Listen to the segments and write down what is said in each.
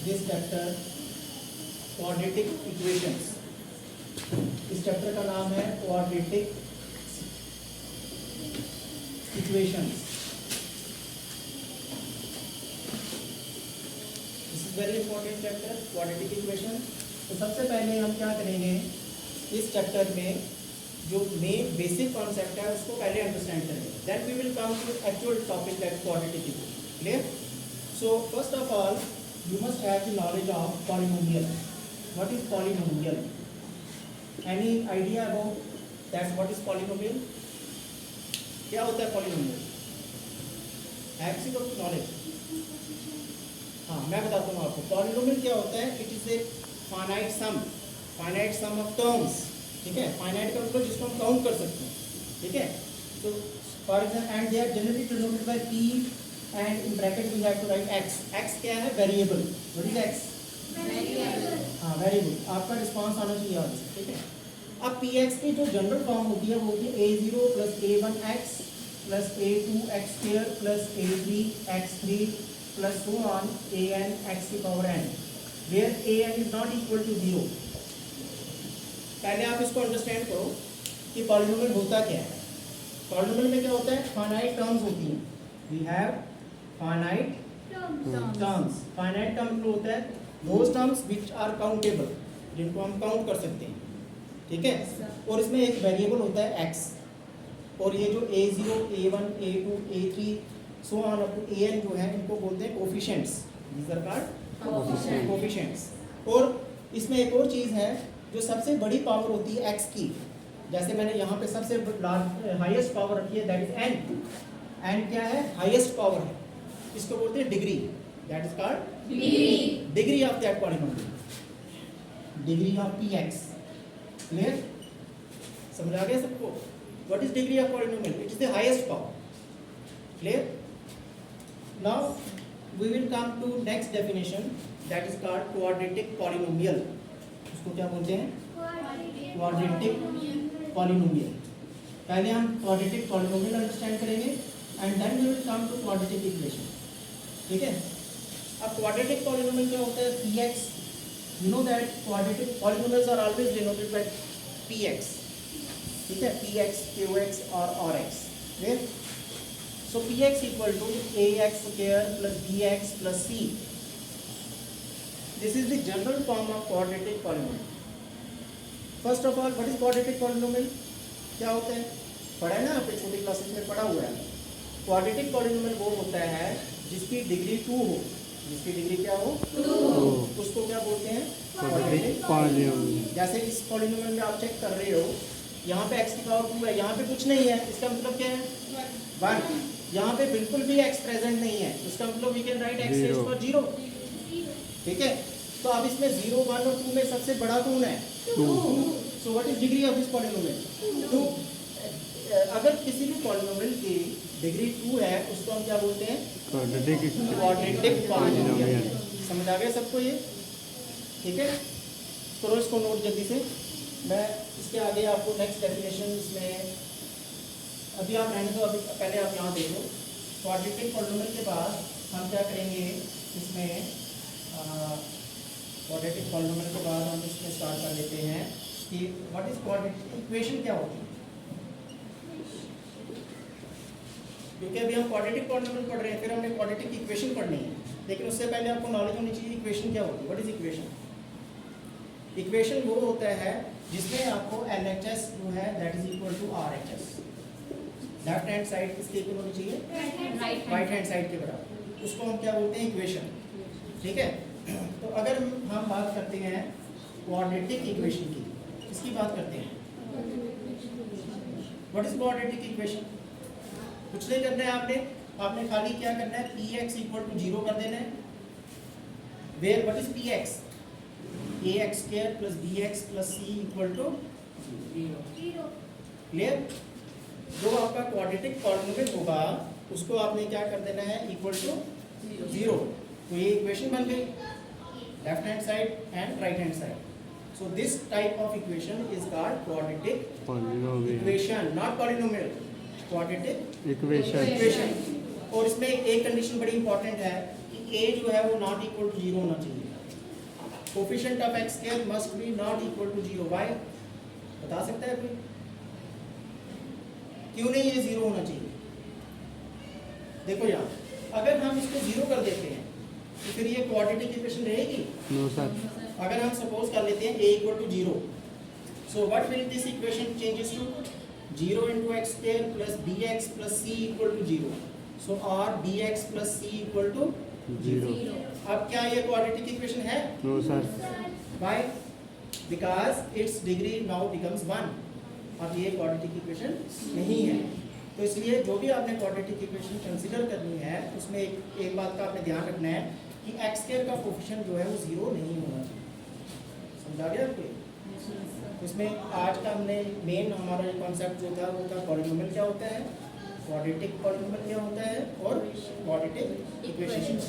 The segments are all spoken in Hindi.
This chapter quadratic equations. इस चैप्टर का नाम है quadratic equations. This is very important chapter quadratic equation. तो सबसे पहले हम क्या करेंगे, इस चैप्टर में जो मेन बेसिक कॉन्सेप्ट है उसको पहले अंडरस्टैंड करेंगे, then we will come to actual topic that quadratic equation. Clear? So first of all you must have the knowledge of polynomial. What is polynomial? Any idea about that? What is polynomial? क्या होता है polynomial? है किसी को knowledge? हाँ, मैं बताता हूँ आपको। polynomial क्या होता है? It is a finite sum of terms. ठीक है? finite का मतलब जिसको हम काउंट कर सकते हैं। ठीक है? तो for example, and they are generally denoted by p. And in bracket we have to write x. x क्या है? Variable. What is x? Variable. हाँ, variable. आपका रिस्पॉन्स आना चाहिए यहाँ से, ठीक है? अब px की जो जनरल फॉर्म होती है वो होती है a0 plus a1x plus a2x square plus a3x3 plus so on an x की power n, where an is not equal to 0. पहले आप इसको अंडरस्टैंड करो कि पॉलिनोमियल होता क्या है। पॉलिनोमियल में क्या होता है? फाइनाइट टर्म्स होती हैं। We have finite terms. finite terms होता है those terms which are countable, जिनको हम काउंट कर सकते हैं। ठीक है? और इसमें एक वेरिएबल होता है x, और ये जो a0, a1, a2, a3 so on up to an जो है इनको बोलते हैं coefficients. these are called coefficients. और इसमें एक और चीज़ है जो सबसे बड़ी पावर होती है x की, जैसे मैंने यहाँ पे सबसे हाईएस्ट पावर रखी है, दैट इज n। एंड क्या है? हाईएस्ट पावर है, इसको बोलते हैं degree. That is called degree of that polynomial, degree of px। Clear? समझ आ गया सबको? What is degree of polynomial? It is the highest power. Clear? Now we will come to next definition, that is called quadratic polynomial. उसको क्या बोलते हैं? Quadratic polynomial. पहले हम क्वाड्रेटिक पॉलिनोमियल अंडरस्टैंड करेंगे and then we will come to quadratic equation. ठीक है? अब quadratic polynomial क्या होता है? px. You know that quadratic polynomials are always denoted by px. ठीक है? px, qx और rx. Clear? So px equal to ax square plus bx plus c. This is the general form of quadratic polynomial. First of all, what is quadratic polynomial? क्या होता है? पढ़ा है ना आपने छोटी क्लासेस में पढ़ा हुआ है। क्वाड्रेटिक पॉलिनोमियल वो होता है जिसकी डिग्री 2 हो। जिसकी डिग्री क्या हो? 2। उसको क्या बोलते हैं? Quadratic polynomial. जैसे इस पॉलिनोमियल में आप चेक कर रहे हो, यहाँ पे x की पावर 2 है, यहाँ पे कुछ नहीं है, इसका मतलब क्या है? 1। यहाँ पे बिल्कुल भी x प्रेजेंट नहीं है, इसका मतलब we can write x raise to 0। ठीक है? तो अब इसमें 0, 1 और 2 में सबसे बड़ा कौन है? 2। So what is degree of this polynomial? 2। अगर किसी भी पॉलिनोमियल की डिग्री 2 है उसको हम क्या बोलते हैं? Quadratic polynomial. समझ आ गया सबको ये? ठीक है? करो इसको नोट जल्दी से। मैं इसके आगे आपको नेक्स्ट डेफिनेशन इसमें अभी आप रहने दो, अभी पहले आप यहाँ देखो। क्वाड्रेटिक पॉलिनोमियल के बाद हम क्या करेंगे इसमें, क्वाड्रेटिक पॉलिनोमियल के बाद हम इसमें स्टार्ट कर लेते हैं कि व्हाट इज क्वाड्रेटिक इक्वेशन क्या होती है। क्योंकि अभी हम क्वाड्रेटिक पॉलिनोमियल पढ़ रहे हैं, फिर हमने क्वाड्रेटिक इक्वेशन पढ़नी है, लेकिन उससे पहले आपको नॉलेज होनी चाहिए इक्वेशन क्या होती है। What is equation? इक्वेशन वो होता है जिसमें आपको LHS जो है that is equal to RHS। Left hand side किसके इक्वल होनी चाहिए? राइट हैंड साइड के बराबर। उसको हम क्या बोलते हैं? इक्वेशन। ठीक है? तो अगर हम बात करते हैं क्वाड्रेटिक इक्वेशन की, किसकी बात करते हैं? What is quadratic equation? कुछ नहीं करना है आपने खाली क्या करना है? px इक्वल टू 0 कर देना है। Where what is px? ax square plus bx plus c equal to 0। Clear? जो आपका क्वाड्रेटिक पॉलिनोमियल होगा उसको आपने क्या कर देना है? Equal to 0। तो ये इक्वेशन बन गई, left hand side and right hand side. So this type of equation is called quadratic equation, not polynomial. Quadratic equation. और इसमें एक कंडीशन बड़ी इंपॉर्टेंट है कि a जो है वो नॉट इक्वल टू 0 होना चाहिए। Coefficient of x square must be not equal to 0. Why बता सकता है कोई? क्यों नहीं ये 0 होना चाहिए? देखो यहाँ अगर हम इसको 0 कर देते हैं तो फिर ये क्वाड्रेटिक इक्वेशन रहेगी? No sir. अगर हम सपोज कर लेते हैं a equal to 0, so what will this equation changes to 0 into x square plus bx plus c equal to 0. So r bx plus c equal to 0. अब क्या ये क्वाड्रेटिक इक्वेशन है? No sir. Why? Because its degree now becomes 1. अब ये क्वाड्रेटिक इक्वेशन नहीं है. तो इसलिए जो भी आपने क्वाड्रेटिक इक्वेशन कंसीडर करनी है उसमें एक बात का आपने ध्यान रखना है कि एक्स स्क्वायर का कोफिशिएंट जो है वो 0 नहीं होना चाहिए. समझा गया आपको? इसमें आज का हमने मेन हमारा कॉन्सेप्ट जो था वो था पॉलिनोमियल क्या होता है, क्वाड्रेटिक पॉलिनोमियल क्या होता है और क्वाड्रेटिक इक्वेशन.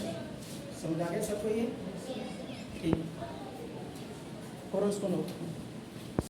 समझा गया सबको ये? ठीक. और उसको नोट